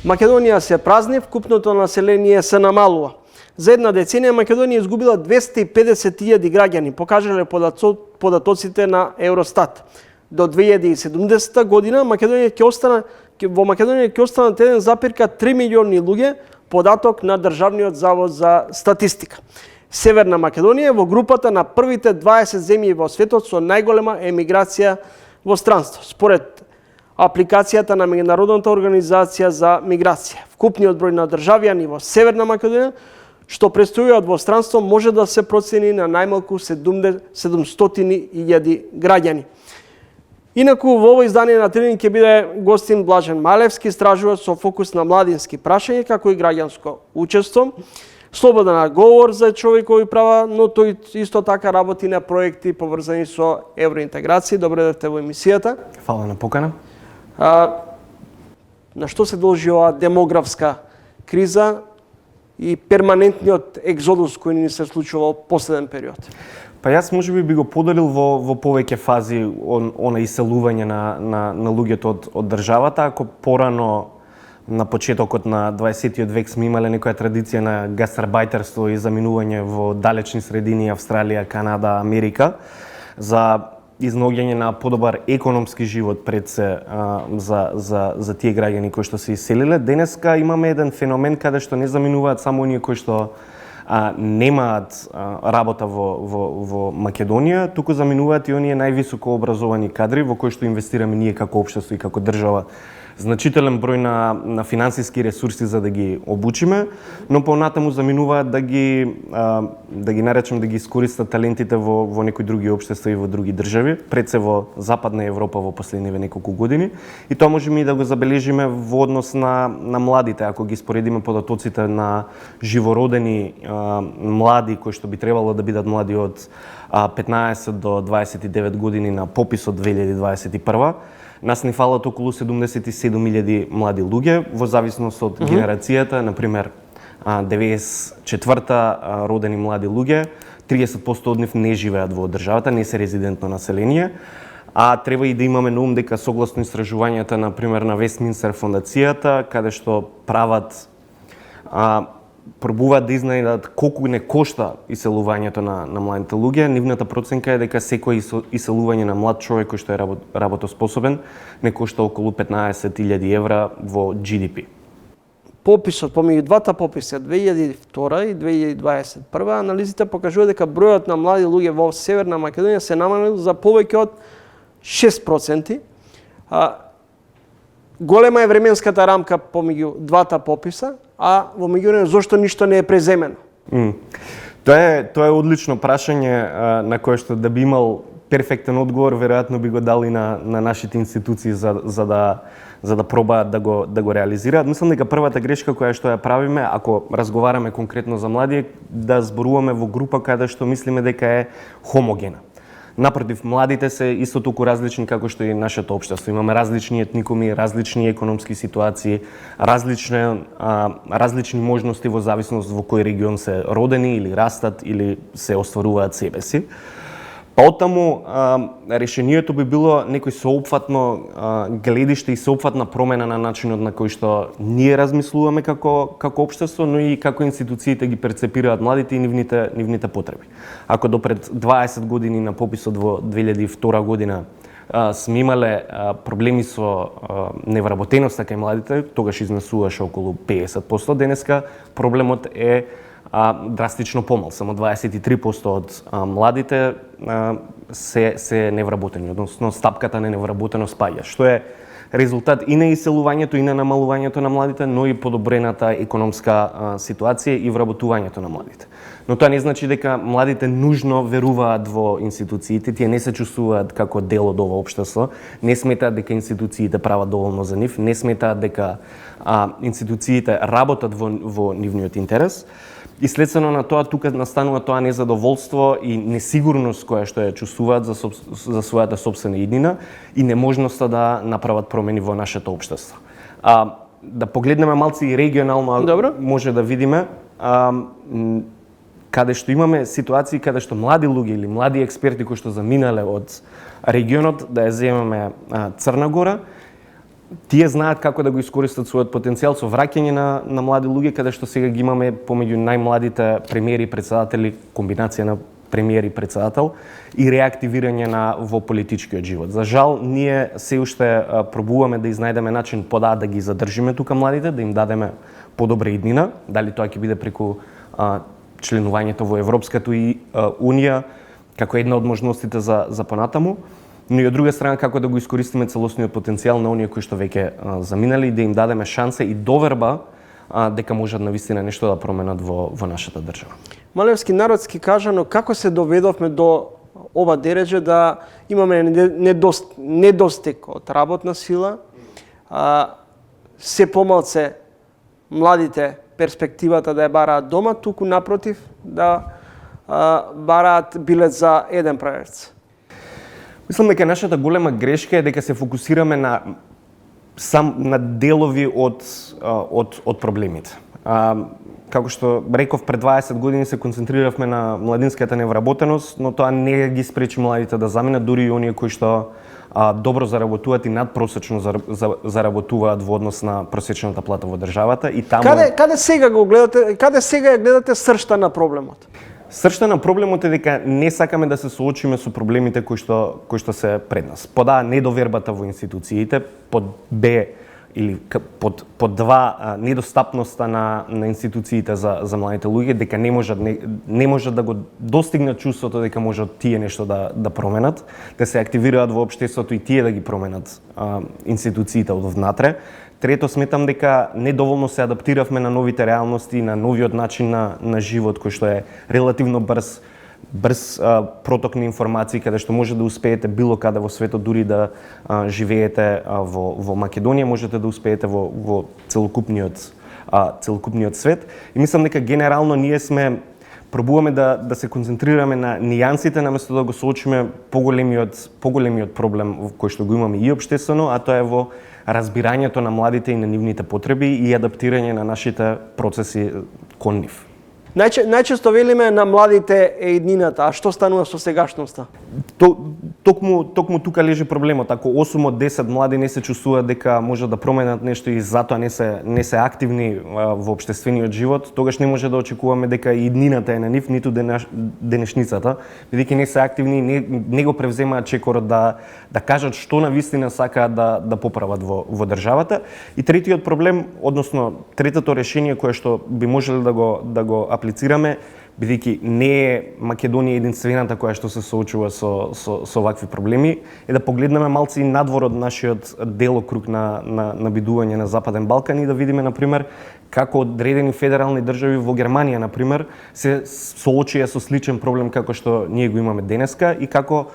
Македонија се празни, вкупното население се намалува. За една деценија Македонија изгубила 250.000 граѓани, покажале податоците на Евростат. До 2070 година во Македонија ќе останат 1,3 милиони луѓе, податок на Државниот завод за статистика. Северна Македонија е во групата на првите 20 земји во светот со најголема емиграција во странство, според апликацијата на Меѓународната организација за миграција. Вкупниот број на државјани во Северна Македонија што престојуваат во странство може да се процени на најмалку 700.000 граѓани. Инаку во ово издание на Тренинг ќе биде гостин Блажен Малевски, истражувач со фокус на младински прашања како и граѓанско учество, слободен говор за човекови права, но тој исто така работи на проекти поврзани со евроинтеграција. Добре дојдовте во емисијата. Фала на покана. На што се должи оваа демографска криза и перманентниот екзодус кој ни се случува во последен период? Па јас можеби би го поделил во повеќе фази она иселување на луѓето од државата. Ако порано на почетокот на 20 век сме имале некоја традиција на гастарбајтерство и заминување во далечни средини, Австралија, Канада, Америка, за изнаоѓање на подобар економски живот пред се за тие граѓани кои што се иселиле. Денеска имаме еден феномен каде што не заминуваат само оние кои што немаат работа во Македонија, туку заминуваат и оние највисоко образовани кадри во кои што инвестираме ние како општество и како држава. Значителен број на финансиски ресурси за да ги обучиме, но понатаму заминуваат да ги наречем да ги искористат талентите во некои други општества и во други држави, пред се во Западна Европа во последниве неколку години. И тоа можеме и да го забележиме во однос на младите, ако ги споредиме податоците на живородени млади кои што би требало да бидат млади од 15 до 29 години на пописот 2021. Нас ни фалат околу 77.000 млади луѓе, во зависност од генерацијата, например 94-та родени млади луѓе, 30% од нив не живеат во државата, не се резидентно население, а треба и да имаме на ум дека согласно истражувањата, например на Вестминстер фондацијата, каде што прават пробуваат да изнајдат колку не кошта иселувањето на младите луѓе. Нивната проценка е дека секој иселување на млад човек кој што е работоспособен не кошта околу 15.000 евра во GDP. Пописот помеѓу двата пописа 2002 и 2021 анализите покажува дека бројот на млади луѓе во Северна Македонија се намалил за повеќе од 6%. Голема е временската рамка помеѓу двата пописа, а во меѓувреме зошто ништо не е преземено? Тоа е одлично прашање на кое што да би имал перфектен одговор, веројатно би го дал и на нашите институции за да пробаат да го реализираат. Мислам дека првата грешка која што ја правиме, ако разговараме конкретно за млади, да зборуваме во група каде што мислиме дека е хомогена. Напротив, младите се исто толку различни како што и нашето општество. Имаме различни етникуми, различни економски ситуации, различни можности во зависност во кој регион се родени или растат или се остваруваат себе си. Па оттаму решението би било некој соопфатно гледиште и соопфатна промена на начинот на кој што ние размислуваме како општество, но и како институциите ги перцепираат младите и нивните потреби. Ако допред 20 години на пописот во 2002 година сме имале проблеми со невработеноста кај младите, тогаш изнесуваше околу 50%, денеска проблемот е драстично помал. Само 23% од младите се невработени, односно стапката на невработеност паѓа, што е резултат и на иселувањето и на намалувањето на младите, но и подобрената економска ситуација и вработувањето на младите. Но тоа не значи дека младите нужно веруваат во институциите, тие не се чувствуваат како дел од ова општество, не сметаат дека институциите прават доволно за нив, не сметаат дека институциите работат во нивниот интерес. И следствено на тоа, тука настанува тоа незадоволство и несигурност која што ја чувствуваат за својата сопствена иднина и неможноста да направат промени во нашето општество. Да погледнеме малци и регионално, Добро. Може да видиме каде што имаме ситуации каде што млади луѓе или млади експерти кои што заминале од регионот, да ја земеме Црна Гора, тие знаат како да го искористат својот потенцијал со враќање на млади луѓе, каде што сега ги имаме помеѓу најмладите премиери и председатели, комбинација на премиер и председател и реактивирање во политичкиот живот. За жал, ние се уште пробуваме да изнајдеме начин да ги задржиме тука младите, да им дадеме подобра иднина, дали тоа ќе биде преку членувањето во Европската унија, како една од можностите за понатаму, но и од друга страна како да го искористиме целосниот потенцијал на оние кои што веќе заминали и да им дадеме шанса и доверба дека можат навистина нешто да променат во нашата држава. Малевски народски кажано, како се доведовме до ова дереже да имаме недостиг од работна сила, се помалце младите перспективата да ја бараат дома, туку напротив да бараат билет за еден праверц. Мислам дека нашата голема грешка е дека се фокусираме на делови од проблемите. Како што реков, пред 20 години се концентриравме на младинската невработеност, но тоа не ги спречи младите да заминат, дури и оние кои што добро заработуваат и надпросечно заработуваат во однос на просечната плата во државата и таму. Каде сега го гледате? Каде сега ја гледате сршта на проблемот? Сршта на проблемот е дека не сакаме да се соочиме со проблемите кои што се пред нас. Под А, недовербата во институциите, под Б, или под два, недостапноста на институциите за младите луѓе, дека не можат да го достигнат чувството дека можат тие нешто да променат, да се активираат во општеството и тие да ги променат институциите од внатре. Трето, сметам дека недоволно се адаптиравме на новите реалности, на новиот начин на живот кој што е релативно брз проток на информации, каде што може да успеете било каде во светот, дури да живеете во Македонија, можете да успеете во целокупниот свет. И мислам дека генерално ние пробуваме да се концентрираме на нијансите наместо да го соочиме поголемиот проблем кој што го имаме и општествено, а тоа е во разбирањето на младите и на нивните потреби и адаптирање на нашите процеси кон нив. Најчесто велиме на младите е иднината, а што станува со сегашноста? Токму тука лежи проблемот. Ако 8 од 10 млади не се чувствуваат дека можат да променат нешто и затоа не се активни во општествениот живот, тогаш не може да очекуваме дека иднината е на нив, ниту денешницата, бидејќи не се активни, не го превземаат чекорот да кажат што навистина сакаат да поправат во државата. И третиот проблем, односно третото решение кое што би можеле да го аплицираме, бидејќи не е Македонија единствената која што се соочува со вакви проблеми, е да погледнеме малце и надвор од нашиот делокруг на бидување на Западен Балкан и да видиме, например, како одредени федерални држави во Германија, например, се соочија со сличен проблем како што ние го имаме денеска и како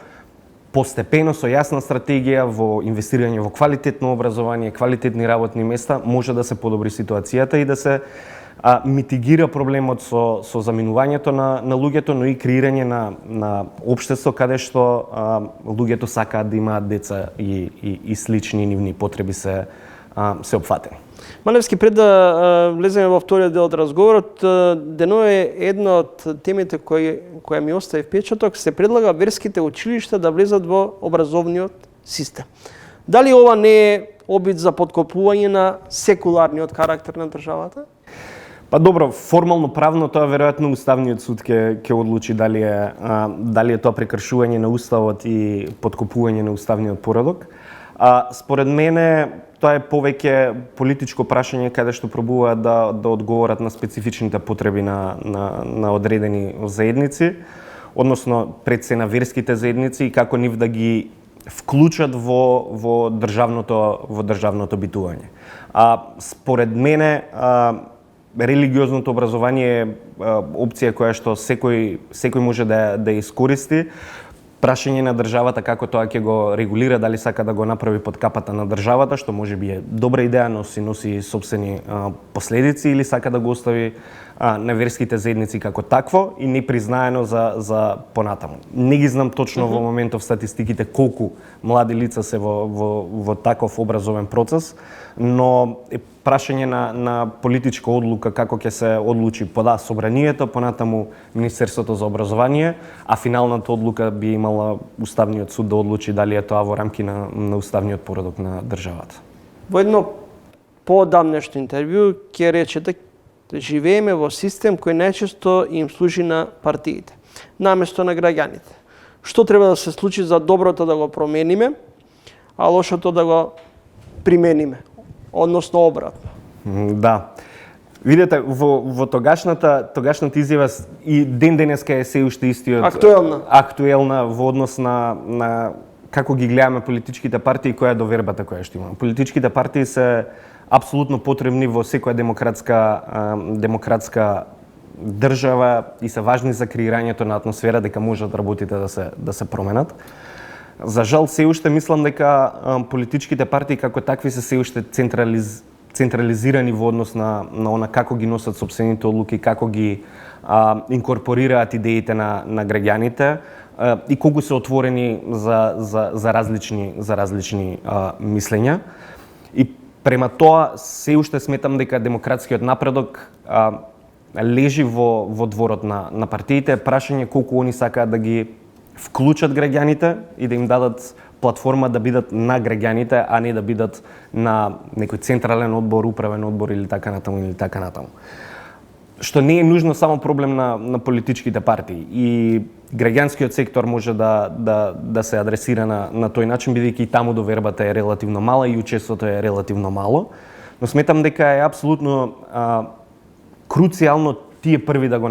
постепено со јасна стратегија во инвестирање во квалитетно образование, квалитетни работни места, може да се подобри ситуацијата и да се митигира проблемот со заминувањето на луѓето, но и креирање на општество каде што луѓето сакаат да имаат деца и слични нивни потреби се опфатени. Малевски, пред да влеземе во вториот дел од разговорот, денове една од темите која ми остави впечаток, се предлага верските училишта да влезат во образовниот систем. Дали ова не е обид за подкопување на секуларниот карактер на државата? Па добро, формално правно тоа веројатно Уставниот суд ќе одлучи дали е тоа прекршување на Уставот и подкопување на уставниот поредок. Според мене тоа е повеќе политичко прашање каде што пробуваат да одговорат на специфичните потреби на одредени заедници, односно пред се на верските заедници и како нив да ги вклучат во државното битување. Според мене религиозното образование е опција која што секој може да искористи. Прашање на државата како тоа ќе го регулира, дали сака да го направи под капата на државата, што можеби е добра идеја, носи сопствени последици, или сака да го остави на верските заедници како такво и непризнаено за понатаму. Не ги знам точно во моментов статистиките колку млади лица се во таков образовен процес, но е прашање на политичка одлука како ќе се одлучи пода собранието, понатаму Министерството за образование, а финалната одлука би имала Уставниот суд да одлучи дали е тоа во рамки на уставниот поредок на државата. Во едно поодамнешно интервју ќе речете живееме во систем кој најчесто им служи на партиите, наместо на граѓаните. Што треба да се случи за доброто да го промениме, а лошото да го примениме, односно обратно? Да. Видете, во тогашната изјава и ден денеска е се уште истиот актуелна во однос на како ги гледаме политичките партии и која е довербата која што имаме. Политичките партии се апсолутно потребни во секоја демократска држава и се важни за креирањето на атмосфера дека можат работите да се променат. За жал се уште мислам дека политичките партии како такви се уште централизирани во однос на она како ги носат сопствените одлуки, како ги инкорпорираат идеите на граѓаните и колку се отворени за различни мислења. И према тоа се уште сметам дека демократскиот напредок лежи во дворот на партиите. Прашање колку они сакаат да ги вклучат граѓаните и да им дадат платформа да бидат на граѓаните, а не да бидат на некој централен одбор, управен одбор или така натаму. Што не е нужно само проблем на политичките партии. И граѓанскиот сектор може да се адресира на тој начин, бидејќи и таму довербата е релативно мала и учеството е релативно мало. Но сметам дека е апсолутно круцијално тие први да го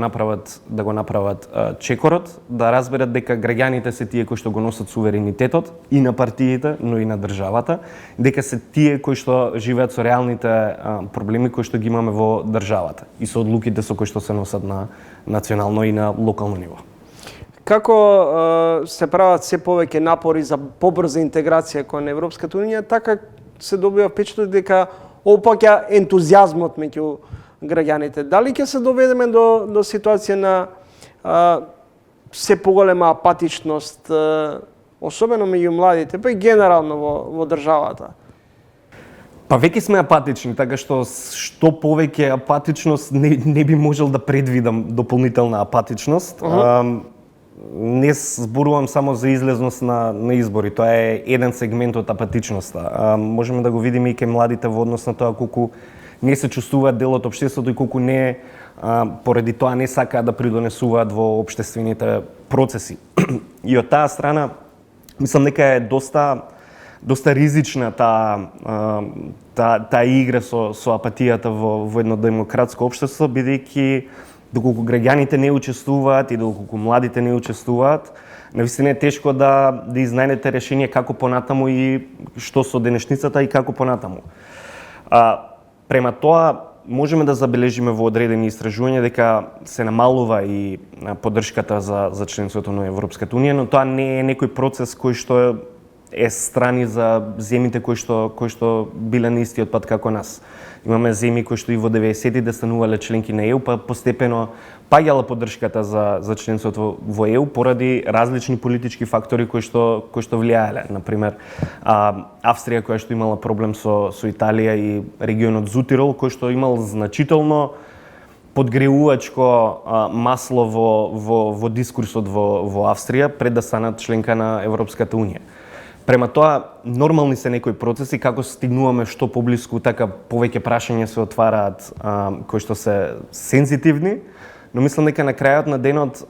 направат чекорот, да разберат дека граѓаните се тие кои што го носат суверенитетот и на партиите, но и на државата, дека се тие кои што живеат со реалните проблеми кои што ги имаме во државата и со одлуките со кои што се носат на национално и на локално ниво. Како се прават се повеќе напори за побрза интеграција кон Европската унија, така се добива впечаток дека опаќа ентузијазмот меѓу граѓаните. Дали ќе се доведеме до ситуација на се поголема апатичност, особено меѓу младите, па и генерално во државата? Па веќе сме апатични, така што повеќе апатичност не би можел да предвидам дополнителна апатичност. Не зборувам само за излезност на избори, тоа е еден сегмент од апатичноста. Можеме да го видиме и кај младите во однос на тоа колку не се чувствуваат дел од општеството и колку не поради тоа не сакаат да придонесуваат во општествените процеси. И од таа страна мислам дека е доста ризична таа игра со апатијата во едно демократско општество, бидејќи доколку граѓаните не учествуваат и доколку младите не учествуваат, навистина е тешко да изнајдете решение како понатаму и што со денешницата и како понатаму. Према тоа можеме да забележиме во одредени истражувања дека се намалува и поддршката за членството на Европската унија, но тоа не е некој процес кој што е страни за земјите кои што биле на истиот пат како нас. Имаме земји кои што и во 90-тите станувале членки на ЕУ, па постепено паѓала поддршката за членството во ЕУ поради различни политички фактори кои што влијаеле. Например, Австрија која што имала проблем со Италија и регионот Зутирол кој што имал значително подгреувачко масло во дискурсот во Австрија пред да станат членка на Европската унија. Према тоа, нормални се некои процеси, како стигнуваме што поблиску, така повеќе прашања се отвараат кои што се сензитивни, но мислам дека на крајот на денот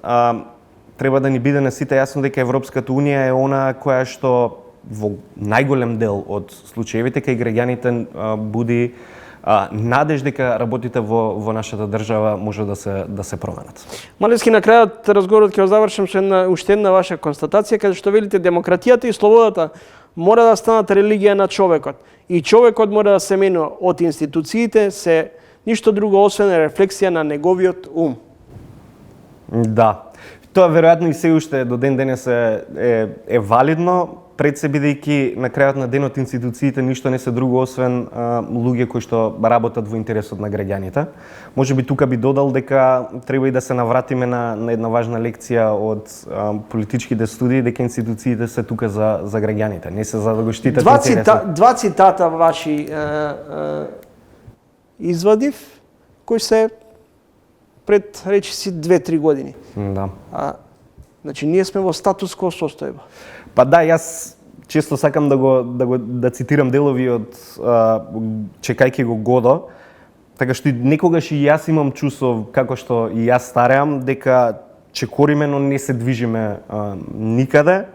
треба да ни биде на сите јасно дека Европската унија е она која што во најголем дел од случаевите кај граѓаните буди надеж дека работите во нашата држава може да се променат. Малевски, на крајот разговорот ќе го завршам со уште една ваша констатација, каде што велите демократијата и слободата мора да станат религија на човекот. И човекот мора да се менува од институциите, се ништо друго освен рефлексија на неговиот ум. Да. Тоа веројатно и се уште до ден денес е валидно, пред се бидејќи на крајот на денот институциите ништо не се друго освен луѓе кои што работат во интересот на граѓаните. Можеби тука би додал дека треба и да се навратиме на една важна лекција од политичките студии, дека институциите се тука за граѓаните, не се за да го штитат интересот. Два цитата ваши извадив, кои се пред речиси 2-3 години. Да. Значи ние сме во статус кво состојба. Па да, јас често сакам да цитирам делови од чекајќи го Годо, така што некогаш и јас имам чувство како што и јас стареам дека чекориме, но не се движиме никаде,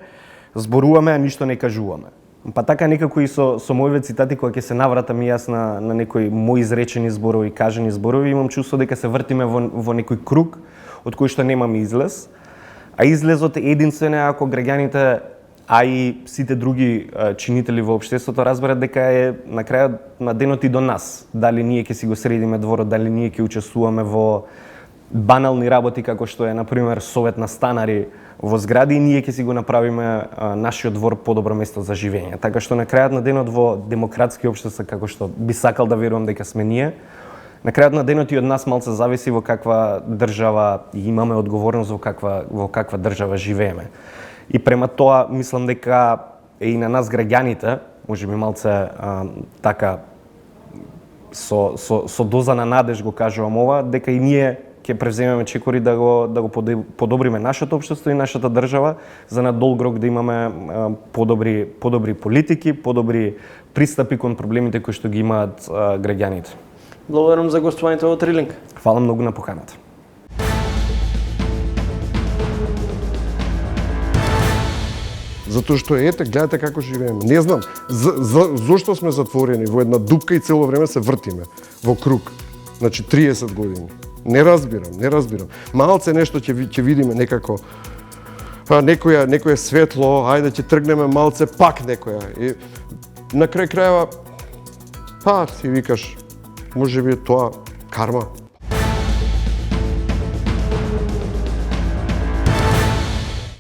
зборуваме, а ништо не кажуваме. Па така некако и со моите цитати кога ќе се навратам и јас на некои мои изречени зборови, кажани зборови, имам чувство дека се вртиме во некој круг од кој што немаме излез. А излезот е единствен ако граѓаните, а и сите други чинители во општеството разберат дека е на крајот на денот и до нас. Дали ние ќе си го средиме дворот, дали ние ќе учествуваме во банални работи како што е на пример совет на станари во згради и ние ќе си го направиме нашиот двор подобро место за живење. Така што на крајот на денот во демократски општества како што би сакал да верувам дека сме ние, на крајот на денот и од нас малце зависи во каква држава имаме одговорност, во каква држава живееме. И према тоа мислам дека е и на нас граѓаните, можеби малце така со доза на надеж го кажувам ова, дека и ние ќе превземеме чекори да го подобриме нашето општество и нашата држава за на долг рок да имаме подобри политики, подобри пристапи кон проблемите кои што ги имаат граѓаните. Благодарам за гостувањето во Трилинг. Фала многу на поканата. Затоа што ете, гледате како живееме. Не знам зошто сме затворени во една дупка и цело време се вртиме во круг. Значи 30 години. Не разбирам. Малце нешто ќе видиме некако. Некоја светло, ајде ќе тргнеме малце пак некоја. И на крај крајава си викаш, можеби тоа карма.